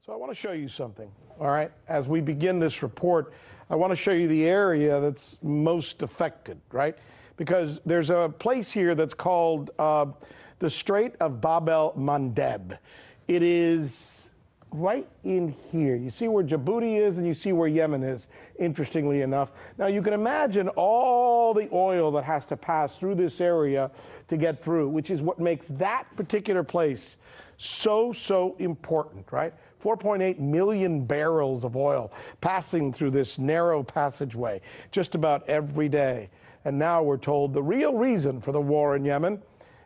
So I want to show you something, all right? As we begin this report, I want to show you the area that's most affected, right? Because there's a place here that's called the Strait of Bab el-Mandeb. It is right in here. You see where Djibouti is and you see where Yemen is, interestingly enough. Now you can imagine all the oil that has to pass through this area to get through, which is what makes that particular place so important, right? 4.8 million barrels of oil passing through this narrow passageway just about every day. And now we're told the real reason for the war in Yemen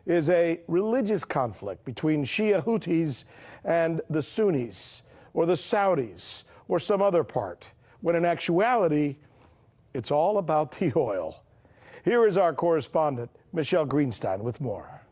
is a religious conflict between Shia Houthis and the Sunnis, or the Saudis, or some other part, when in actuality, it's all about the oil. Here is our correspondent, Michelle Greenstein, with more.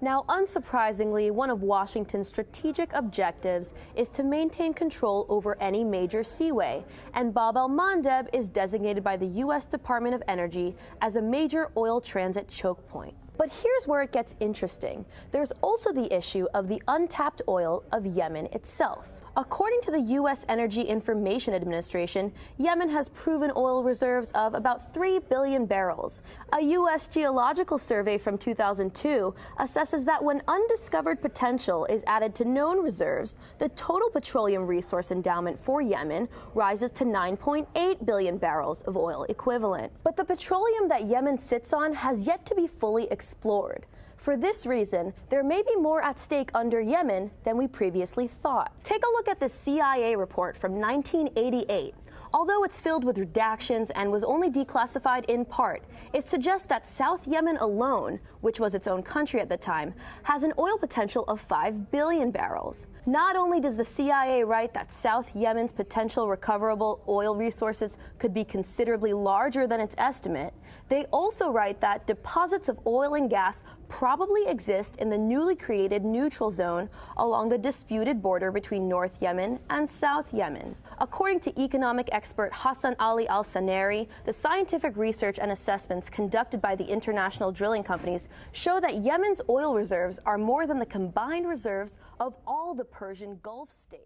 Now, unsurprisingly, one of Washington's strategic objectives is to maintain control over any major seaway, and Bab el-Mandeb is designated by the U.S. Department of Energy as a major oil transit choke point. But here's where it gets interesting. There's also the issue of the untapped oil of Yemen itself. According to the U.S. Energy Information Administration, Yemen has proven oil reserves of about 3 billion barrels. A U.S. geological survey from 2002 assesses that when undiscovered potential is added to known reserves, the total petroleum resource endowment for Yemen rises to 9.8 billion barrels of oil equivalent. But the petroleum that Yemen sits on has yet to be fully explored. For this reason, there may be more at stake under Yemen than we previously thought. Take a look at the CIA report from 1988. Although it's filled with redactions and was only declassified in part, it suggests that South Yemen alone, which was its own country at the time, has an oil potential of 5 billion barrels. Not only does the CIA write that South Yemen's potential recoverable oil resources could be considerably larger than its estimate, they also write that deposits of oil and gas probably exist in the newly created neutral zone along the disputed border between North Yemen and South Yemen. According to economic expert Hassan Ali Al-Saneri, the scientific research and assessments conducted by the international drilling companies show that Yemen's oil reserves are more than the combined reserves of all the Persian Gulf states.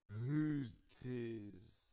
Who's this?